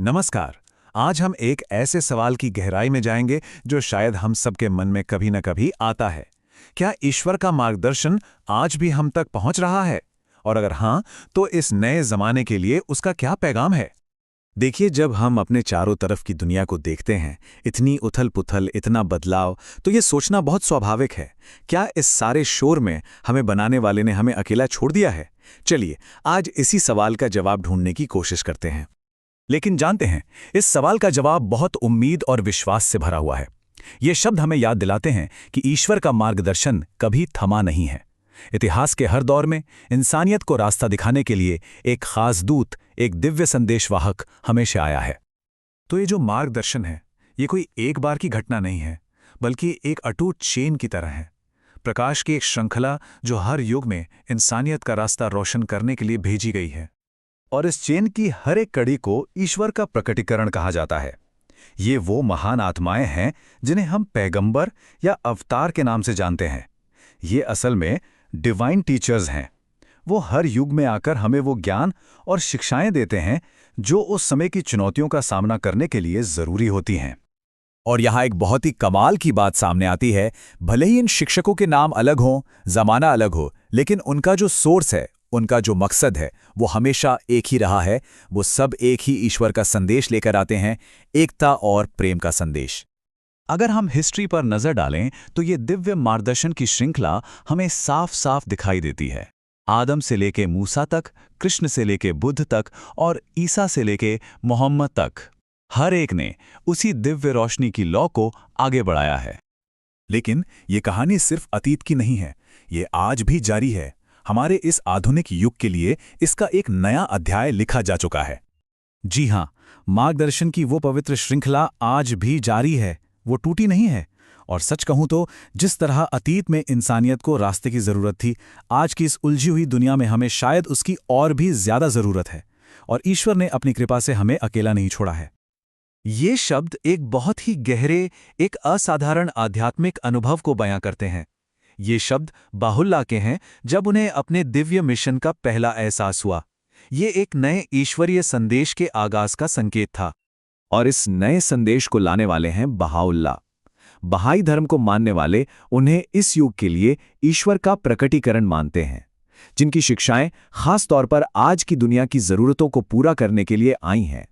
नमस्कार। आज हम एक ऐसे सवाल की गहराई में जाएंगे जो शायद हम सबके मन में कभी न कभी आता है। क्या ईश्वर का मार्गदर्शन आज भी हम तक पहुंच रहा है? और अगर हाँ, तो इस नए जमाने के लिए उसका क्या पैगाम है? देखिए, जब हम अपने चारों तरफ की दुनिया को देखते हैं, इतनी उथल-पुथल, इतना बदलाव, तो ये सोचना बहुत स्वाभाविक है। क्या इस सारे शोर में हमें बनाने वाले ने हमें अकेला छोड़ दिया है? चलिए, आज इसी सवाल का जवाब ढूंढने की कोशिश करते हैं। लेकिन जानते हैं, इस सवाल का जवाब बहुत उम्मीद और विश्वास से भरा हुआ है। ये शब्द हमें याद दिलाते हैं कि ईश्वर का मार्गदर्शन कभी थमा नहीं है। इतिहास के हर दौर में इंसानियत को रास्ता दिखाने के लिए एक खास दूत, एक दिव्य संदेशवाहक हमेशा आया है। तो ये जो मार्गदर्शन है, ये कोई एक बार की घटना नहीं है, बल्कि एक अटूट चेन की तरह है। प्रकाश की एक श्रृंखला जो हर युग में इंसानियत का रास्ता रोशन करने के लिए भेजी गई है। और इस चेन की हर एक कड़ी को ईश्वर का प्रकटीकरण कहा जाता है। ये वो महान आत्माएं हैं जिन्हें हम पैगंबर या अवतार के नाम से जानते हैं। ये असल में डिवाइन टीचर्स हैं। वो हर युग में आकर हमें वो ज्ञान और शिक्षाएं देते हैं जो उस समय की चुनौतियों का सामना करने के लिए जरूरी होती हैं। और यहाँ एक बहुत ही कमाल की बात सामने आती है। भले ही इन शिक्षकों के नाम अलग हों, जमाना अलग हो, लेकिन उनका जो सोर्स है, उनका जो मकसद है, वो हमेशा एक ही रहा है। वो सब एक ही ईश्वर का संदेश लेकर आते हैं, एकता और प्रेम का संदेश। अगर हम हिस्ट्री पर नजर डालें तो ये दिव्य मार्गदर्शन की श्रृंखला हमें साफ साफ दिखाई देती है। आदम से लेके मूसा तक, कृष्ण से लेके बुद्ध तक और ईसा से लेके मोहम्मद तक, हर एक ने उसी दिव्य रोशनी की लौ को आगे बढ़ाया है। लेकिन ये कहानी सिर्फ अतीत की नहीं है, ये आज भी जारी है। हमारे इस आधुनिक युग के लिए इसका एक नया अध्याय लिखा जा चुका है। जी हां, मार्गदर्शन की वो पवित्र श्रृंखला आज भी जारी है, वो टूटी नहीं है। और सच कहूं तो जिस तरह अतीत में इंसानियत को रास्ते की जरूरत थी, आज की इस उलझी हुई दुनिया में हमें शायद उसकी और भी ज्यादा जरूरत है। और ईश्वर ने अपनी कृपा से हमें अकेला नहीं छोड़ा है। ये शब्द एक बहुत ही गहरे, एक असाधारण आध्यात्मिक अनुभव को बयां करते हैं। ये शब्द बाहुल्लाह के हैं जब उन्हें अपने दिव्य मिशन का पहला एहसास हुआ। ये एक नए ईश्वरीय संदेश के आगाज का संकेत था। और इस नए संदेश को लाने वाले हैं बहाउल्लाह। बहाई धर्म को मानने वाले उन्हें इस युग के लिए ईश्वर का प्रकटीकरण मानते हैं, जिनकी शिक्षाएं खास तौर पर आज की दुनिया की जरूरतों को पूरा करने के लिए आई हैं।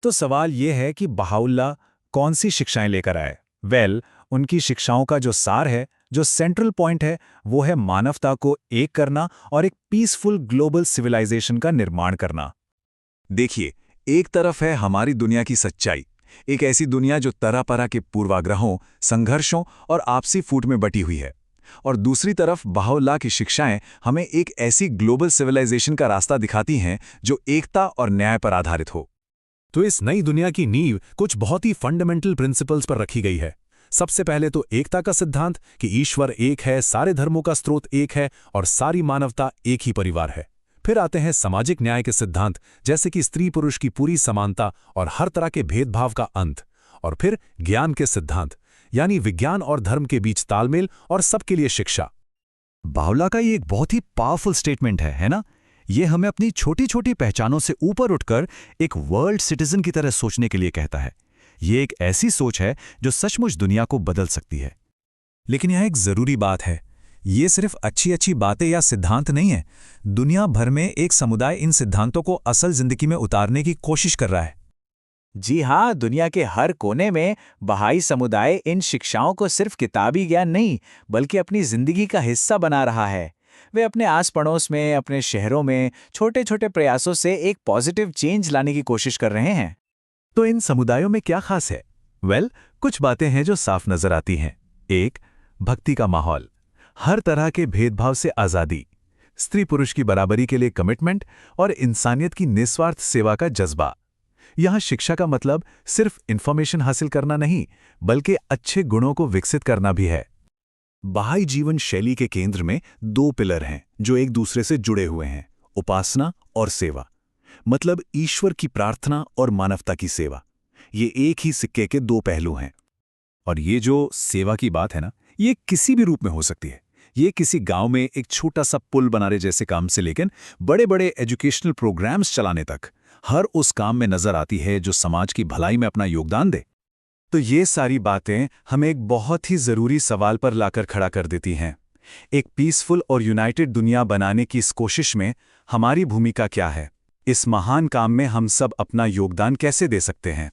तो सवाल ये है कि बहाउल्लाह कौन सी शिक्षाएं लेकर आए? उनकी शिक्षाओं का जो सार है, जो सेंट्रल पॉइंट है, वो है मानवता को एक करना और एक पीसफुल ग्लोबल सिविलाइजेशन का निर्माण करना। देखिए, एक तरफ है हमारी दुनिया की सच्चाई, एक ऐसी दुनिया जो तरह-तरह के पूर्वाग्रहों, संघर्षों और आपसी फूट में बटी हुई है। और दूसरी तरफ बहाउल्लाह की शिक्षाएं हमें एक ऐसी ग्लोबल सिविलाइजेशन का रास्ता दिखाती हैं जो एकता और न्याय पर आधारित हो। तो इस नई दुनिया की नींव कुछ बहुत ही फंडामेंटल प्रिंसिपल्स पर रखी गई है। सबसे पहले तो एकता का सिद्धांत कि ईश्वर एक है, सारे धर्मों का स्रोत एक है और सारी मानवता एक ही परिवार है। फिर आते हैं सामाजिक न्याय के सिद्धांत, जैसे कि स्त्री पुरुष की पूरी समानता और हर तरह के भेदभाव का अंत। और फिर ज्ञान के सिद्धांत, यानी विज्ञान और धर्म के बीच तालमेल और सबके लिए शिक्षा। बाहुल्लाह का ये एक बहुत ही पावरफुल स्टेटमेंट है ना? ये हमें अपनी छोटी छोटी पहचानों से ऊपर उठकर एक वर्ल्ड सिटीजन की तरह सोचने के लिए कहता है। ये एक ऐसी सोच है जो सचमुच दुनिया को बदल सकती है। लेकिन यह एक जरूरी बात है, ये सिर्फ अच्छी अच्छी बातें या सिद्धांत नहीं है। दुनिया भर में एक समुदाय इन सिद्धांतों को असल जिंदगी में उतारने की कोशिश कर रहा है। जी हाँ, दुनिया के हर कोने में बहाई समुदाय इन शिक्षाओं को सिर्फ किताबी ज्ञान नहीं, बल्कि अपनी जिंदगी का हिस्सा बना रहा है। वे अपने आस पड़ोस में, अपने शहरों में छोटे छोटे प्रयासों से एक पॉजिटिव चेंज लाने की कोशिश कर रहे हैं। तो इन समुदायों में क्या खास है? कुछ बातें हैं जो साफ नजर आती हैं। एक, भक्ति का माहौल, हर तरह के भेदभाव से आजादी, स्त्री पुरुष की बराबरी के लिए कमिटमेंट और इंसानियत की निस्वार्थ सेवा का जज्बा। यहां शिक्षा का मतलब सिर्फ इंफॉर्मेशन हासिल करना नहीं, बल्कि अच्छे गुणों को विकसित करना भी है। बहाई जीवन शैली के केंद्र में दो पिलर हैं जो एक दूसरे से जुड़े हुए हैं, उपासना और सेवा। मतलब ईश्वर की प्रार्थना और मानवता की सेवा। ये एक ही सिक्के के दो पहलू हैं। और ये जो सेवा की बात है ना, ये किसी भी रूप में हो सकती है। ये किसी गांव में एक छोटा सा पुल बनाने जैसे काम से लेकर बड़े बड़े एजुकेशनल प्रोग्राम्स चलाने तक, हर उस काम में नजर आती है जो समाज की भलाई में अपना योगदान दे। तो ये सारी बातें हमें एक बहुत ही ज़रूरी सवाल पर लाकर खड़ा कर देती हैं। एक पीसफुल और यूनाइटेड दुनिया बनाने की इस कोशिश में हमारी भूमिका क्या है? इस महान काम में हम सब अपना योगदान कैसे दे सकते हैं?